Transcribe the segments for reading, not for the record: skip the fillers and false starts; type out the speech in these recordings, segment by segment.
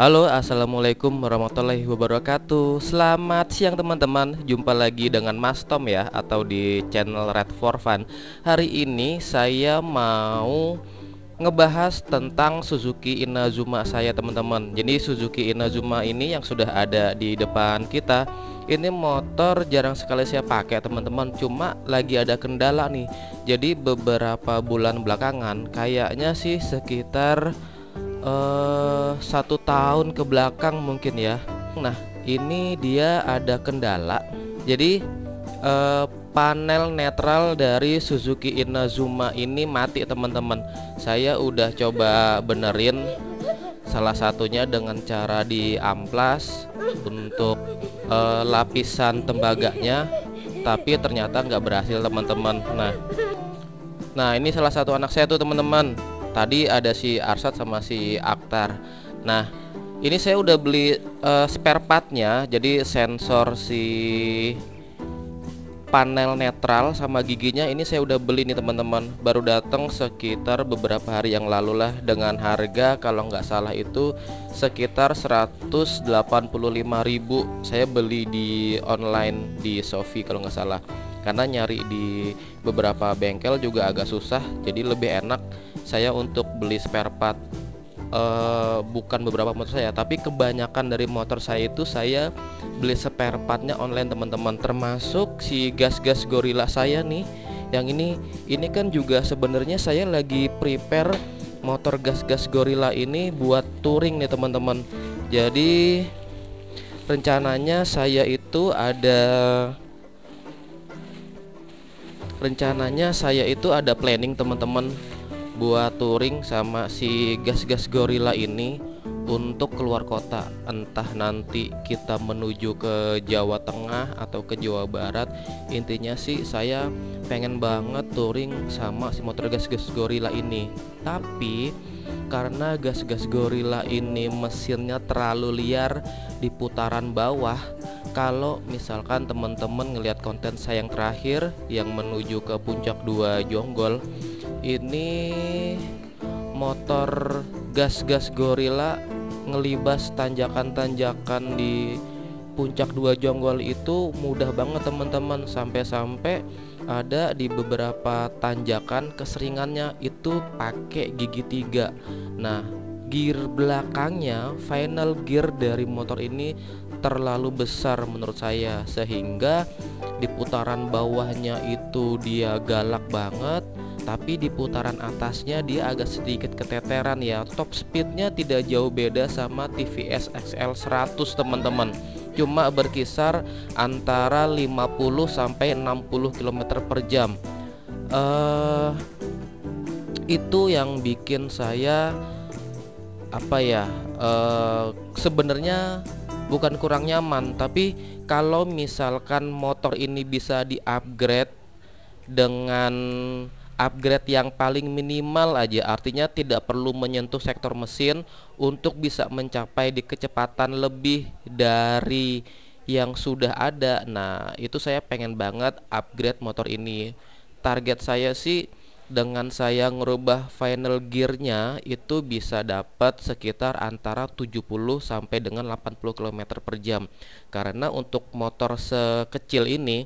Halo, assalamualaikum warahmatullahi wabarakatuh. Selamat siang teman-teman. Jumpa lagi dengan Mas Tom ya, atau di channel Red for Fun. Hari ini saya mau ngebahas tentang Suzuki Inazuma saya teman-teman. Jadi Suzuki Inazuma ini yang sudah ada di depan kita, ini motor jarang sekali saya pakai teman-teman. Cuma lagi ada kendala nih. Jadi beberapa bulan belakangan, kayaknya sih sekitar 1 tahun ke belakang mungkin ya. Nah, ini dia ada kendala. Jadi eh, panel netral dari Suzuki Inazuma ini mati teman-teman. Saya udah coba benerin, salah satunya dengan cara diamplas untuk lapisan tembaganya, tapi ternyata nggak berhasil teman-teman. Nah, ini salah satu anak saya tuh teman-teman. Tadi ada si Arsat sama si Aktar. Nah, ini saya udah beli spare partnya. Jadi sensor si panel netral sama giginya ini saya udah beli nih teman-teman. Baru datang sekitar beberapa hari yang lalu lah, dengan harga kalau nggak salah itu sekitar 185.000. Saya beli di online di Shopee kalau nggak salah. Karena nyari di beberapa bengkel juga agak susah, jadi lebih enak saya untuk beli spare part. Bukan beberapa motor saya, tapi kebanyakan dari motor saya itu saya beli spare partnya online teman-teman. Termasuk si gas-gas Gorilla saya nih, yang ini kan juga sebenarnya saya lagi prepare motor gas-gas Gorilla ini buat touring nih teman-teman. Jadi rencananya saya itu ada planning teman-teman buat touring sama si gas-gas Gorilla ini untuk keluar kota. Entah nanti kita menuju ke Jawa Tengah atau ke Jawa Barat. Intinya sih saya pengen banget touring sama si motor gas-gas Gorilla ini. Tapi karena gas-gas Gorilla ini mesinnya terlalu liar di putaran bawah, kalau misalkan teman-teman ngelihat konten saya yang terakhir yang menuju ke Puncak 2 Jonggol, ini motor gas-gas Gorilla ngelibas tanjakan-tanjakan di Puncak 2 Jonggol itu mudah banget teman-teman. Sampai-sampai ada di beberapa tanjakan keseringannya itu pakai gigi 3. Nah, gear belakangnya, final gear dari motor ini terlalu besar menurut saya, sehingga di putaran bawahnya itu dia galak banget, tapi di putaran atasnya dia agak sedikit keteteran ya. Top speednya tidak jauh beda sama TVS XL 100 teman-teman, cuma berkisar antara 50 sampai 60 km per jam. Itu yang bikin saya sebenarnya bukan kurang nyaman, tapi kalau misalkan motor ini bisa di-upgrade dengan upgrade yang paling minimal aja, artinya tidak perlu menyentuh sektor mesin untuk bisa mencapai di kecepatan lebih dari yang sudah ada. Nah, itu saya pengen banget upgrade motor ini. Target saya sih dengan saya ngerubah final gearnya itu bisa dapat sekitar antara 70 sampai dengan 80 km per jam. Karena untuk motor sekecil ini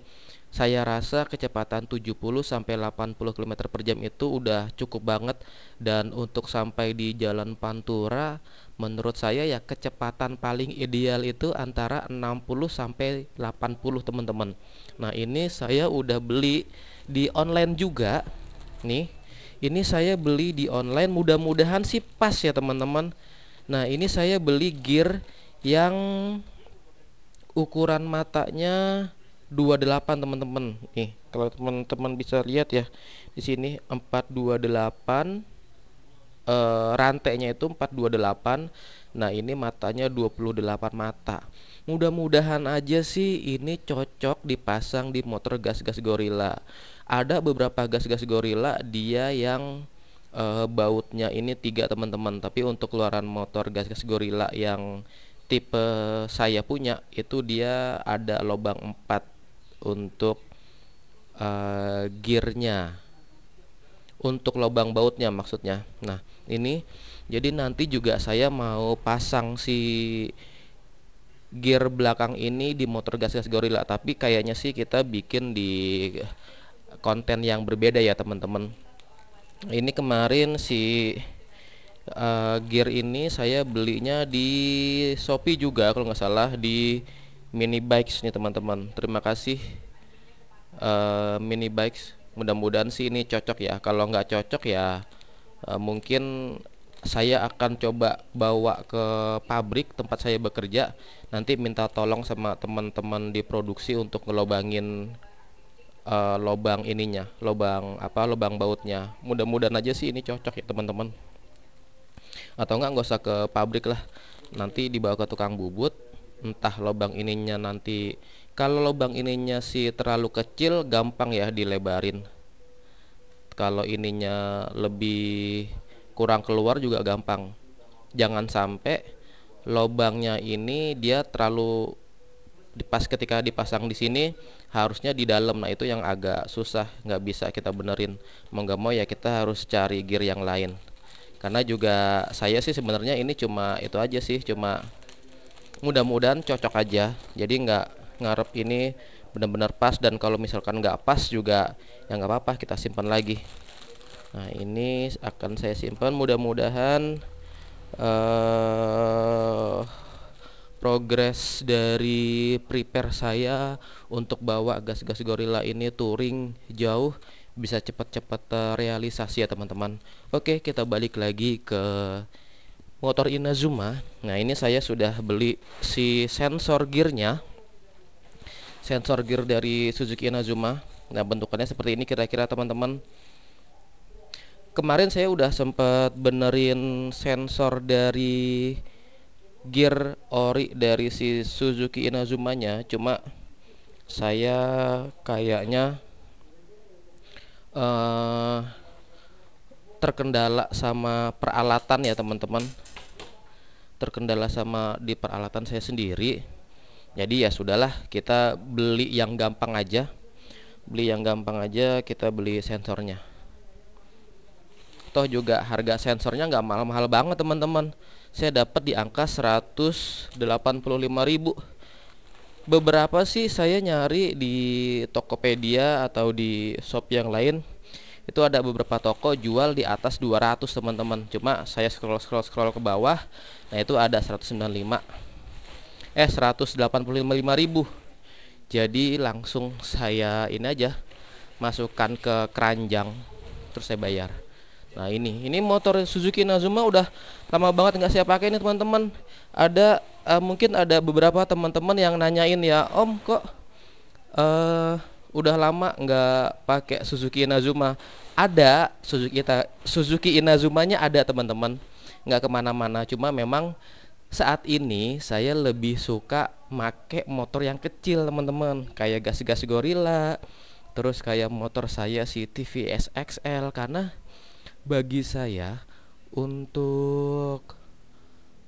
saya rasa kecepatan 70 sampai 80 km per jam itu udah cukup banget. Dan untuk sampai di Jalan Pantura, menurut saya ya kecepatan paling ideal itu antara 60 sampai 80 teman-teman. Nah, ini saya udah beli di online juga. Nih, ini saya beli di online, mudah-mudahan sih pas ya teman-teman. Nah, ini saya beli gear yang ukuran matanya 28 teman-teman. Nih, kalau teman-teman bisa lihat ya, di sini 428, rantainya itu 428. Nah, ini matanya 28 mata. Mudah-mudahan aja sih ini cocok dipasang di motor gas-gas Gorilla. Ada beberapa gas-gas Gorilla dia yang bautnya ini 3 teman-teman, tapi untuk keluaran motor gas-gas Gorilla yang tipe saya punya itu dia ada lubang 4 untuk gearnya, untuk lubang bautnya maksudnya. Nah, ini. Jadi nanti juga saya mau pasang si gear belakang ini di motor gas-gas Gorilla, tapi kayaknya sih kita bikin di konten yang berbeda ya teman-teman. Ini kemarin si gear ini saya belinya di Shopee juga kalau nggak salah, di Mini Bikes nih teman-teman. Terima kasih Mini Bikes, mudah-mudahan sih ini cocok ya. Kalau nggak cocok ya mungkin saya akan coba bawa ke pabrik tempat saya bekerja, nanti minta tolong sama teman-teman di produksi untuk ngelobangin lobang ininya, lobang bautnya. Mudah-mudahan aja sih ini cocok ya teman-teman. Atau nggak usah ke pabrik lah, nanti dibawa ke tukang bubut. Entah lobang ininya nanti, kalau lobang ininya sih terlalu kecil gampang ya dilebarin, kalau ininya lebih kurang keluar juga gampang. Jangan sampai lobangnya ini dia terlalu ketika dipasang di sini harusnya di dalam. Nah itu yang agak susah, nggak bisa kita benerin. Mau nggak mau ya kita harus cari gear yang lain. Karena juga saya sih sebenarnya ini cuma itu aja sih, cuma mudah-mudahan cocok aja. Jadi nggak ngarep ini benar-benar pas, dan kalau misalkan nggak pas juga ya nggak apa-apa, kita simpan lagi. Nah ini akan saya simpan, mudah-mudahan progres dari prepare saya untuk bawa gas-gas Gorilla ini touring jauh bisa cepat-cepat terrealisasi ya teman-teman. Oke, kita balik lagi ke motor Inazuma. Nah ini saya sudah beli si sensor gearnya, sensor gear dari Suzuki Inazuma. Nah bentukannya seperti ini kira-kira teman-teman. Kemarin saya udah sempat benerin sensor dari gear ori dari si Suzuki Inazumanya, cuma saya kayaknya terkendala sama peralatan ya teman-teman, terkendala sama di peralatan saya sendiri. Jadi ya sudahlah, kita beli yang gampang aja, kita beli sensornya. Toh juga harga sensornya nggak mahal-mahal banget teman-teman, saya dapat di angka 185.000. Beberapa sih saya nyari di Tokopedia atau di shop yang lain, itu ada beberapa toko jual di atas 200 teman-teman. Cuma saya scroll ke bawah, nah itu ada 185.000. Jadi langsung saya ini aja masukkan ke keranjang terus saya bayar. Nah ini motor Suzuki Inazuma udah lama banget nggak saya pakai nih teman-teman. Ada mungkin ada beberapa teman-teman yang nanyain ya, Om kok udah lama nggak pakai Suzuki Inazuma. Ada Suzuki Inazumanya ada teman-teman, nggak kemana-mana. Cuma memang saat ini saya lebih suka make motor yang kecil teman-teman, kayak gas-gas Gorilla, terus kayak motor saya si TVS XL, karena bagi saya untuk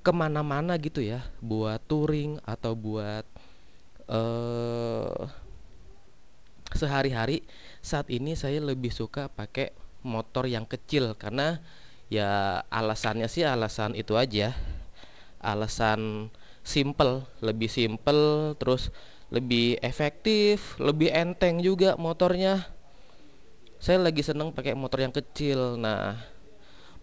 kemana-mana gitu ya, buat touring atau buat sehari-hari, saat ini saya lebih suka pakai motor yang kecil. Karena ya alasannya sih alasan itu aja, alasan lebih simple, terus lebih efektif, lebih enteng juga motornya. Saya lagi seneng pakai motor yang kecil. Nah,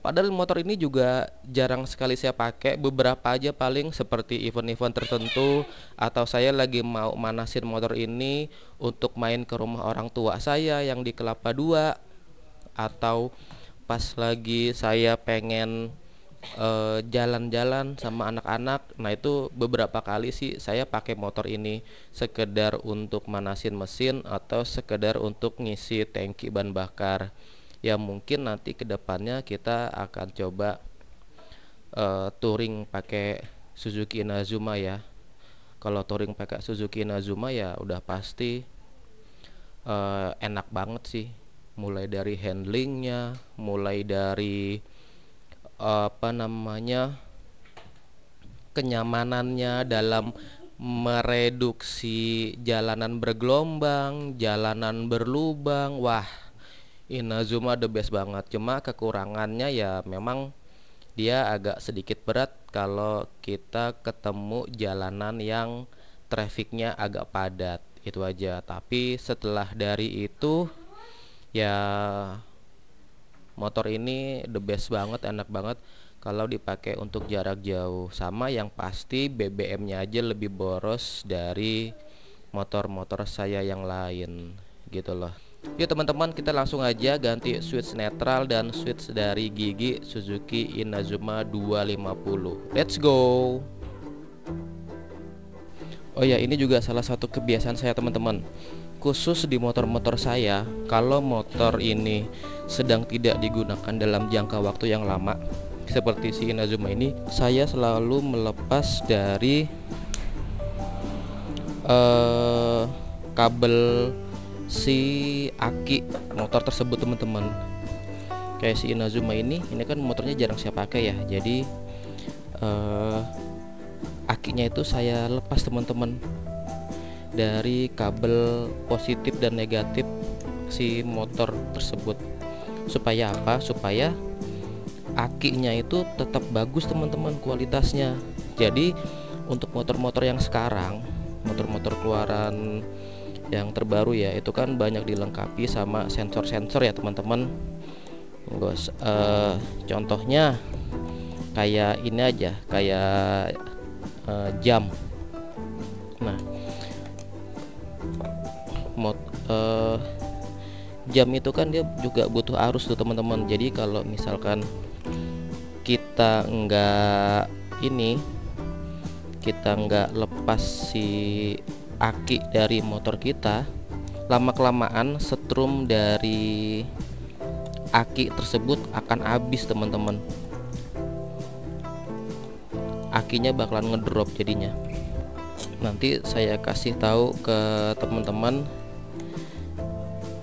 padahal motor ini juga jarang sekali saya pakai, beberapa aja paling seperti event-event tertentu, atau saya lagi mau manasin motor ini untuk main ke rumah orang tua saya yang di Kelapa II, atau pas lagi saya pengen jalan-jalan sama anak-anak. Nah itu beberapa kali sih saya pakai motor ini, sekedar untuk manasin mesin atau sekedar untuk ngisi tangki bahan bakar. Ya mungkin nanti kedepannya kita akan coba touring pakai Suzuki Inazuma ya. Kalau touring pakai Suzuki Inazuma ya udah pasti enak banget sih, mulai dari handlingnya, mulai dari kenyamanannya dalam mereduksi jalanan bergelombang, jalanan berlubang. Wah, Inazuma the best banget. Cuma kekurangannya ya memang dia agak sedikit berat kalau kita ketemu jalanan yang trafiknya agak padat, itu aja. Tapi setelah dari itu ya, motor ini the best banget, enak banget kalau dipakai untuk jarak jauh. Sama yang pasti BBM-nya aja lebih boros dari motor-motor saya yang lain gitu loh. Yuk teman-teman, kita langsung aja ganti switch netral dan switch dari gigi Suzuki Inazuma 250. Let's go. Oh ya, ini juga salah satu kebiasaan saya teman-teman. Khusus di motor-motor saya, kalau motor ini sedang tidak digunakan dalam jangka waktu yang lama, seperti si Inazuma ini, saya selalu melepas dari kabel si aki motor tersebut teman-teman. Kayak si Inazuma ini kan motornya jarang saya pakai ya, jadi akinya itu saya lepas teman-teman dari kabel positif dan negatif si motor tersebut. Supaya apa? Supaya akinya itu tetap bagus teman-teman kualitasnya. Jadi untuk motor-motor yang sekarang, motor-motor keluaran yang terbaru ya, itu kan banyak dilengkapi sama sensor-sensor ya teman-teman. Contohnya kayak ini aja, kayak jam. Nah, jam itu kan dia juga butuh arus tuh teman-teman. Jadi kalau misalkan kita nggak lepas si aki dari motor kita, lama-kelamaan setrum dari aki tersebut akan habis teman-teman. Akinya bakalan ngedrop jadinya. Nanti saya kasih tahu ke teman-teman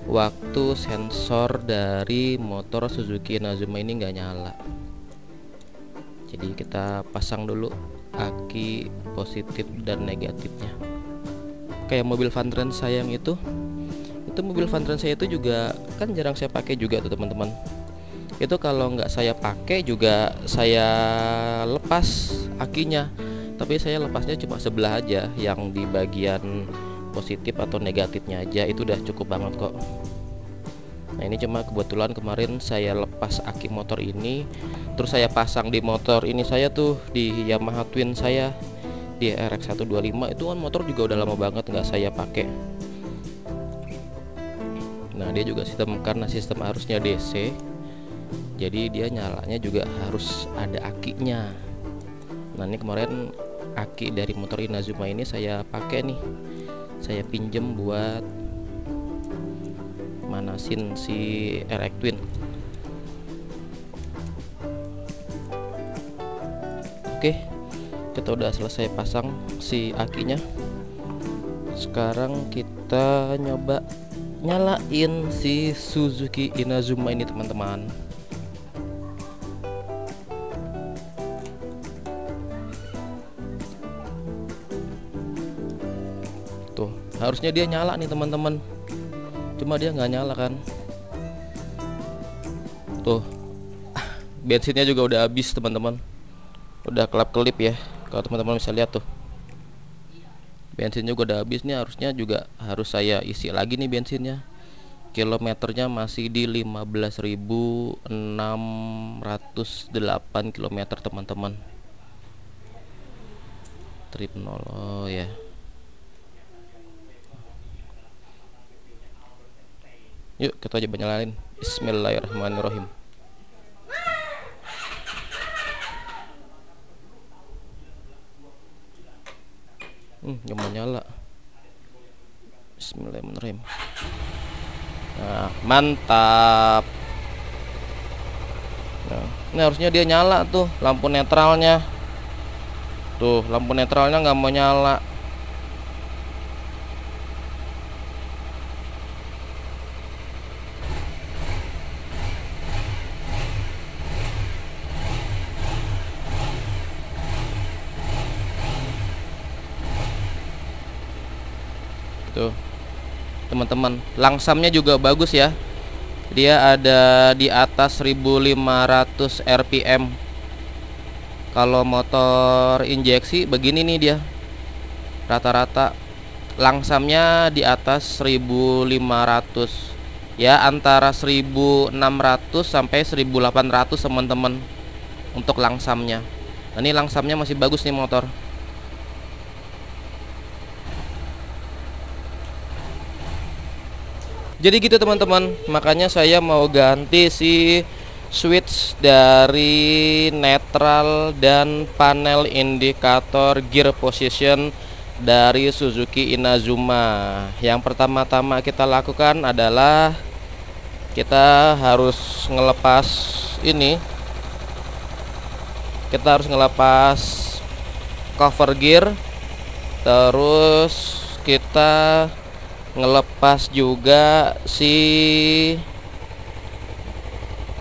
waktu sensor dari motor Suzuki Inazuma ini nggak nyala. Jadi kita pasang dulu aki positif dan negatifnya. Kayak mobil Vantrans saya yang itu mobil Vantrans saya itu juga kan jarang saya pakai juga tuh teman-teman. Itu kalau nggak saya pakai juga saya lepas akinya, tapi saya lepasnya cuma sebelah aja, yang di bagian positif atau negatifnya aja, itu udah cukup banget kok. Nah ini cuma kebetulan kemarin saya lepas aki motor ini, terus saya pasang di motor ini saya tuh, di Yamaha Twin saya, di RX 125. Itu kan motor juga udah lama banget nggak saya pakai. Nah dia juga karena sistem arusnya DC, jadi dia nyalanya juga harus ada akinya. Nah ini kemarin aki dari motor Inazuma ini saya pakai nih, saya pinjem buat manasin si RX Twin. Oke, kita udah selesai pasang si akinya. Sekarang kita nyoba nyalain si Suzuki Inazuma ini teman-teman. Tuh, harusnya dia nyala nih teman-teman, cuma dia nggak nyala kan. Tuh, bensinnya juga udah habis teman-teman, udah kelap-kelip ya. Kalau teman-teman bisa lihat tuh, bensinnya juga udah habis nih. Harusnya juga harus saya isi lagi nih bensinnya. Kilometernya masih di 15.608 km teman-teman. Trip 0. Oh ya. Yuk kita coba nyalain. Bismillahirrahmanirrahim. Gak mau nyala. Bismillahirrahmanirrahim. Nah, mantap. Nah, ini harusnya dia nyala tuh lampu netralnya. Tuh, lampu netralnya nggak mau nyala. Tuh teman-teman, langsamnya juga bagus ya. Dia ada di atas 1500 rpm. Kalau motor injeksi begini nih dia, rata-rata langsamnya di atas 1500 ya, antara 1600 sampai 1800 teman-teman untuk langsamnya. Nah, ini langsamnya masih bagus nih motor. Jadi gitu teman-teman, makanya saya mau ganti si switch dari netral dan panel indikator gear position dari Suzuki Inazuma. Yang pertama-tama kita lakukan adalah kita harus ngelepas ini. Kita harus ngelepas cover gear, terus kita ngelepas juga si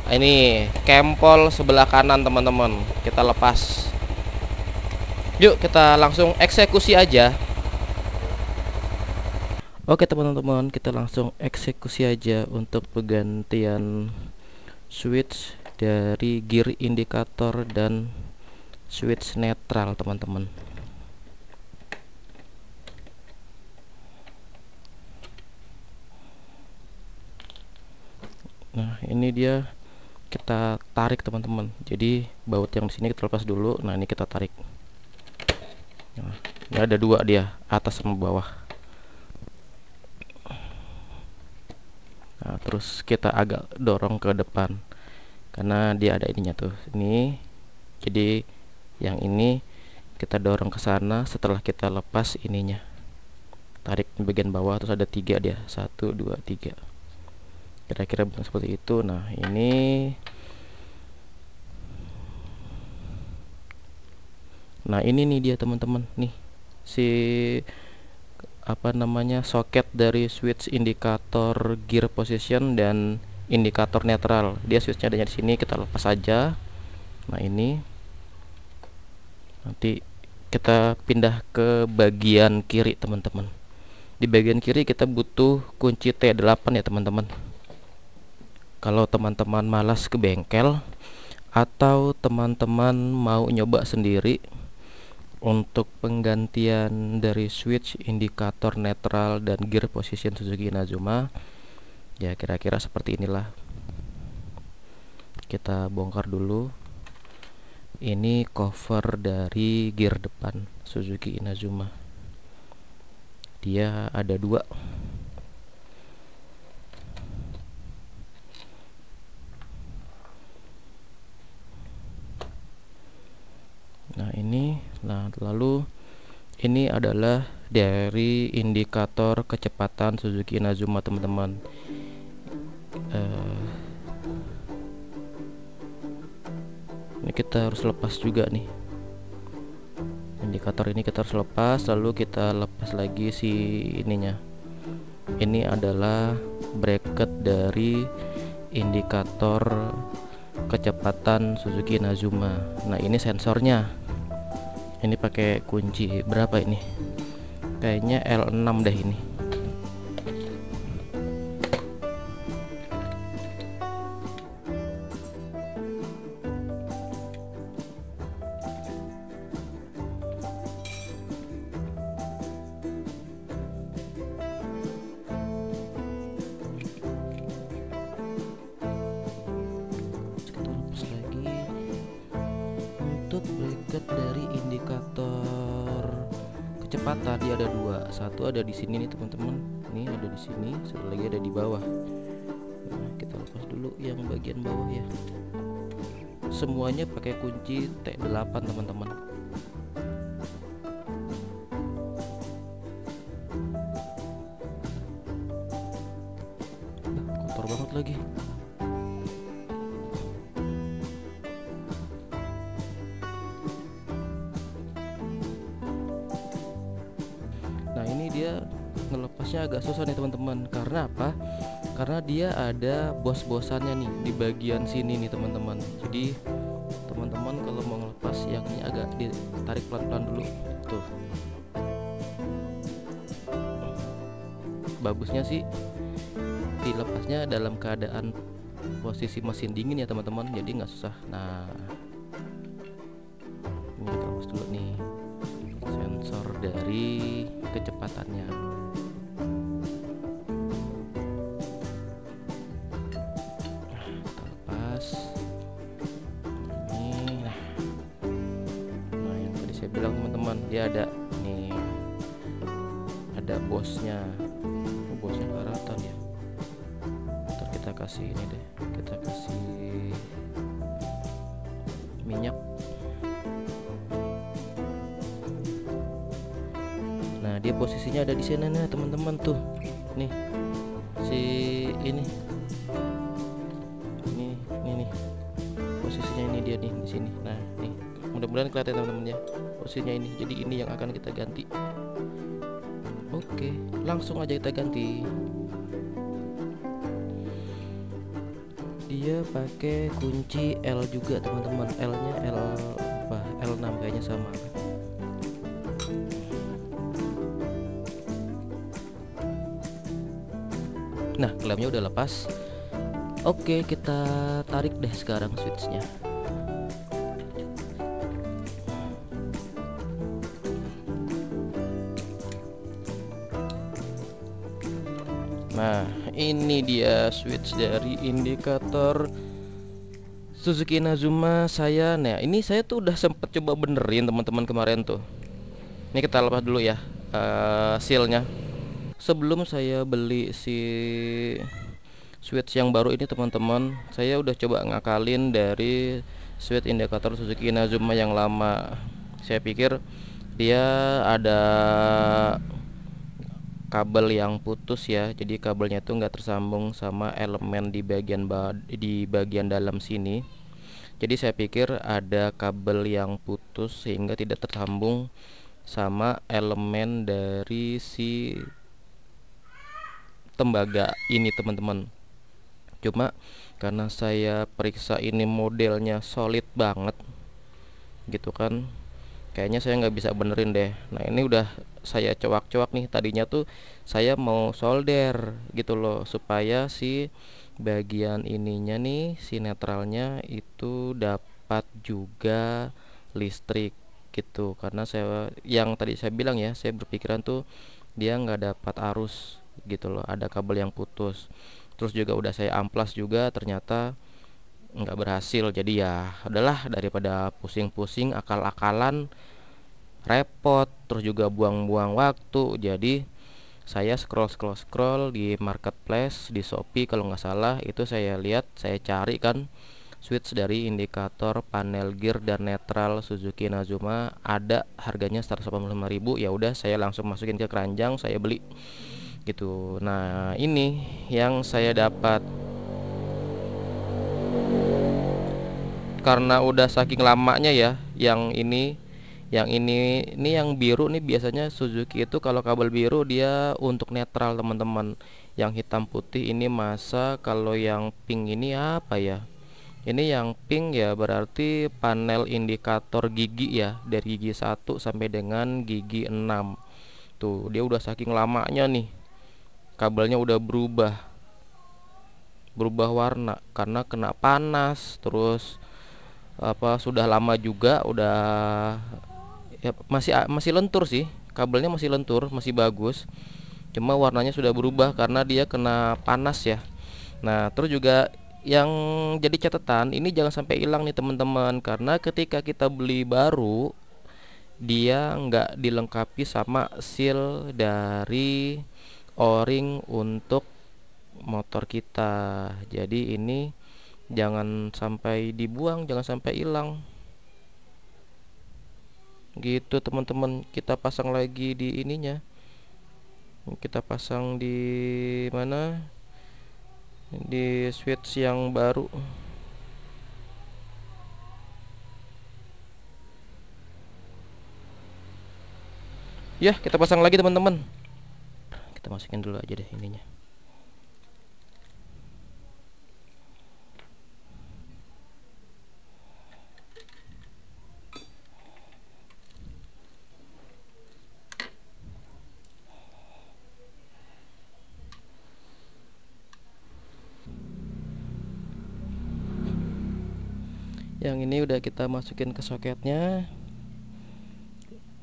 ini kempol sebelah kanan teman-teman. Kita lepas. Yuk kita langsung eksekusi aja. Oke teman-teman, kita langsung eksekusi aja untuk penggantian switch dari gear indikator dan switch netral teman-teman. Nah, ini dia, kita tarik teman-teman. Jadi baut yang di sini kita lepas dulu. Nah, ini kita tarik. Nah, ini ada dua dia, atas sama bawah. Nah, terus kita agak dorong ke depan karena dia ada ininya tuh. Ini. Jadi yang ini kita dorong ke sana setelah kita lepas ininya. Tarik di bagian bawah, terus ada 3 dia. 1 2 3. Kira-kira seperti itu. Nah, ini nih dia teman-teman, nih si apa namanya, soket dari switch indikator gear position dan indikator netral. Dia switchnya adanya di sini, kita lepas saja. Nah, ini nanti kita pindah ke bagian kiri teman-teman. Di bagian kiri kita butuh kunci T8 ya teman-teman. Kalau teman-teman malas ke bengkel atau teman-teman mau nyoba sendiri untuk penggantian dari switch indikator netral dan gear position Suzuki Inazuma, ya kira-kira seperti inilah. Kita bongkar dulu. Ini cover dari gear depan Suzuki Inazuma. Dia ada 2. Nah, ini, lalu ini adalah dari indikator kecepatan Suzuki Inazuma teman-teman. Ini kita harus lepas juga nih. Indikator ini kita harus lepas, lalu kita lepas lagi si ininya. Ini adalah bracket dari indikator kecepatan Suzuki Inazuma. Nah, ini sensornya. Ini pakai kunci berapa ini? Kayaknya L6 deh ini. Untuk bracket dari indikator kecepatan dia ada 2. Satu ada di sini nih teman-teman. Ini ada di sini, satu lagi ada di bawah. Nah, kita lepas dulu yang bagian bawah ya. Semuanya pakai kunci T8 teman-teman. Kotor banget lagi. Nah, ini dia ngelepasnya agak susah nih teman-teman. Karena apa? Karena dia ada bos-bosannya nih di bagian sini nih teman-teman. Jadi teman-teman kalau mau ngelepas yang ini agak ditarik pelan-pelan dulu. Tuh. Bagusnya sih dilepasnya dalam keadaan posisi mesin dingin ya teman-teman. Jadi nggak susah. Nah, dari kecepatannya. Terlepas ini. Nah, yang tadi saya bilang teman-teman, dia ada nih, ada bosnya. Bosnya karatan ya. Ntar kita kasih ini deh, kita kasih minyak. Nah, dia posisinya ada di sini nih teman-teman tuh. Nih si ini nih posisinya, ini dia nih di sini. Nah, nih mudah-mudahan kelihatan teman-teman ya posisinya ini. Jadi ini yang akan kita ganti. Oke, langsung aja kita ganti. Dia pakai kunci L juga teman-teman. L-nya L apa? L6 kayaknya sama. Nah, klemnya udah lepas. Oke, kita tarik deh sekarang switchnya. Nah, ini dia switch dari indikator Suzuki Inazuma saya. Nah, ini saya tuh udah sempet coba benerin teman-teman kemarin tuh. Ini kita lepas dulu ya sealnya. Sebelum saya beli si switch yang baru ini teman-teman, saya udah coba ngakalin dari switch indikator Suzuki Inazuma yang lama. Saya pikir dia ada kabel yang putus ya, jadi kabelnya itu nggak tersambung sama elemen di bagian dalam sini. Jadi saya pikir ada kabel yang putus sehingga tidak tersambung sama elemen dari si tembaga ini teman-teman. Cuma karena saya periksa ini modelnya solid banget gitu kan, kayaknya saya nggak bisa benerin deh. Nah, ini udah saya coak-coak nih. Tadinya tuh saya mau solder gitu loh, supaya si bagian ininya nih, si netralnya itu dapat juga listrik gitu. Karena saya, yang tadi saya bilang ya, saya berpikiran tuh dia nggak dapat arus gitu loh, ada kabel yang putus. Terus juga udah saya amplas juga, ternyata nggak berhasil. Jadi ya adalah, daripada pusing-pusing akal-akalan repot, terus juga buang-buang waktu. Jadi saya scroll di marketplace, di Shopee kalau nggak salah, itu saya lihat, saya cari kan switch dari indikator panel gear dan netral Suzuki Inazuma, ada harganya 185.000. Ya udah, saya langsung masukin ke keranjang, saya beli gitu. Nah, ini yang saya dapat. Karena udah saking lamanya ya, yang ini yang biru nih, biasanya Suzuki itu kalau kabel biru dia untuk netral teman-teman. Yang hitam putih ini masa, kalau yang pink ini apa ya? Ini yang pink ya, berarti panel indikator gigi ya, dari gigi 1 sampai dengan gigi 6. Tuh, dia udah saking lamanya nih. Kabelnya udah berubah warna karena kena panas, terus apa, sudah lama juga, udah ya, masih lentur sih, kabelnya masih lentur, masih bagus, cuma warnanya sudah berubah karena dia kena panas ya. Nah, terus juga yang jadi catatan, ini jangan sampai hilang nih teman-teman, karena ketika kita beli baru dia nggak dilengkapi sama seal dari o-ring untuk motor kita. Jadi ini jangan sampai dibuang, jangan sampai hilang gitu teman-teman. Kita pasang lagi di ininya, kita pasang di mana, di switch yang baru. Ya, kita pasang lagi teman-teman. Kita masukin dulu aja deh ininya. Yang ini udah kita masukin ke soketnya.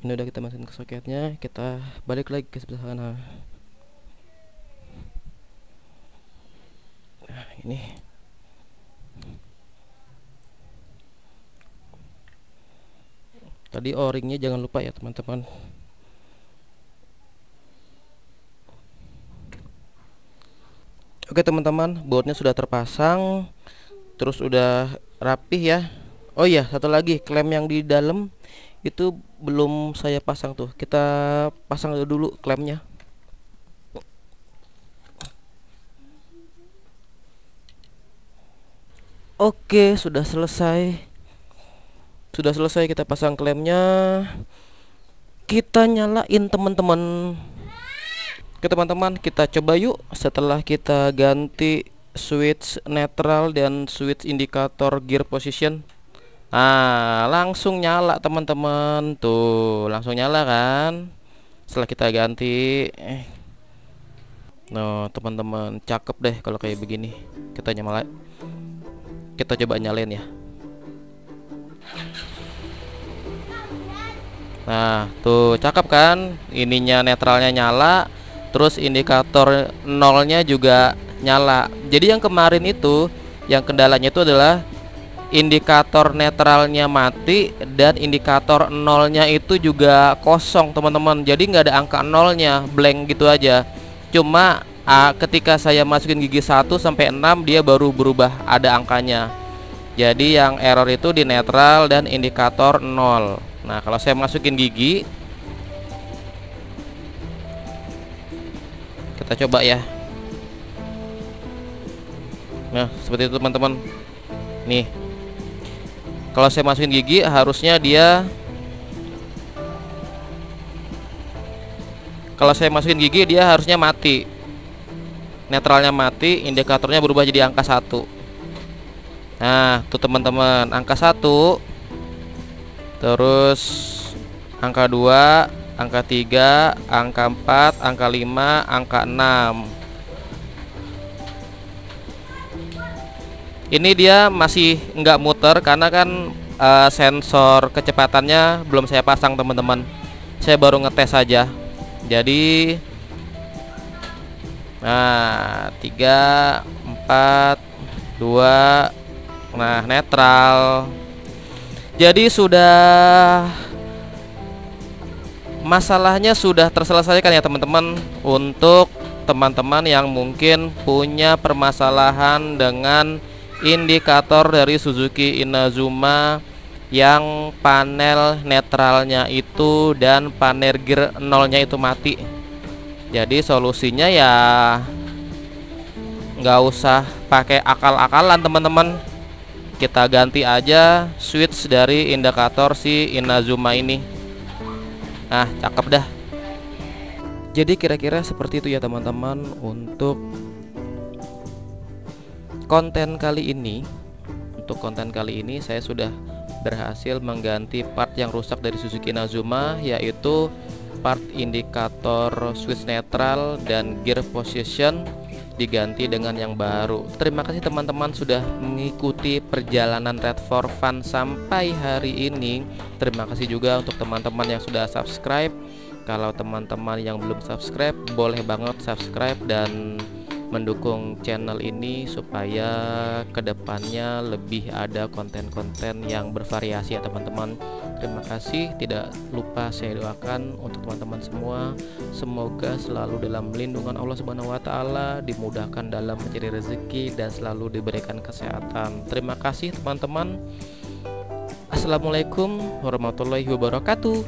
Ini udah kita masukin ke soketnya, kita balik lagi ke sebelah sana. Nah, ini tadi o-ringnya jangan lupa ya teman-teman. Oke teman-teman, bautnya sudah terpasang, terus udah rapih ya. Oh iya, satu lagi, klem yang di dalam itu belum saya pasang tuh. Kita pasang dulu klemnya. Oke, sudah selesai. Sudah selesai kita pasang klemnya. Kita nyalain teman-teman. Oke teman-teman, kita coba yuk. Setelah kita ganti switch netral dan switch indikator gear position, nah langsung nyala teman-teman. Tuh langsung nyala kan setelah kita ganti. Nah teman-teman, cakep deh kalau kayak begini. Kita coba nyalain ya. Nah tuh cakep kan, ininya netralnya nyala, terus indikator nolnya juga nyala. Jadi yang kemarin itu, yang kendalanya itu adalah indikator netralnya mati dan indikator nolnya itu juga kosong teman-teman. Jadi nggak ada angka nolnya, blank gitu aja. Cuma ketika saya masukin gigi 1 sampai 6 dia baru berubah ada angkanya. Jadi yang error itu di netral dan indikator 0. Nah kalau saya masukin gigi, kita coba ya. Nah seperti itu teman-teman. Nih kalau saya masukin gigi harusnya dia, kalau saya masukin gigi dia harusnya mati, netralnya mati, indikatornya berubah jadi angka 1. Nah tuh teman-teman, angka 1, terus angka 2, angka 3, angka 4, angka 5, angka 6. Ini dia masih nggak muter karena kan sensor kecepatannya belum saya pasang teman-teman. Saya baru ngetes saja. Jadi nah 3, 4, 2, nah netral. Jadi sudah, masalahnya sudah terselesaikan ya teman-teman. Untuk teman-teman yang mungkin punya permasalahan dengan indikator dari Suzuki Inazuma yang panel netralnya itu dan panel gear nolnya itu mati. Jadi solusinya ya nggak usah pakai akal-akalan teman-teman. Kita ganti aja switch dari indikator si Inazuma ini. Nah cakep dah. Jadi kira-kira seperti itu ya teman-teman untuk konten kali ini. Untuk konten kali ini saya sudah berhasil mengganti part yang rusak dari Suzuki Inazuma, yaitu part indikator switch netral dan gear position diganti dengan yang baru. Terima kasih teman-teman sudah mengikuti perjalanan Red for Fun sampai hari ini. Terima kasih juga untuk teman-teman yang sudah subscribe. Kalau teman-teman yang belum subscribe, boleh banget subscribe dan mendukung channel ini supaya kedepannya lebih ada konten-konten yang bervariasi ya teman-teman. Terima kasih. Tidak lupa saya doakan untuk teman-teman semua, semoga selalu dalam lindungan Allah Subhanahu wa taala, dimudahkan dalam mencari rezeki dan selalu diberikan kesehatan. Terima kasih teman-teman. Assalamualaikum warahmatullahi wabarakatuh.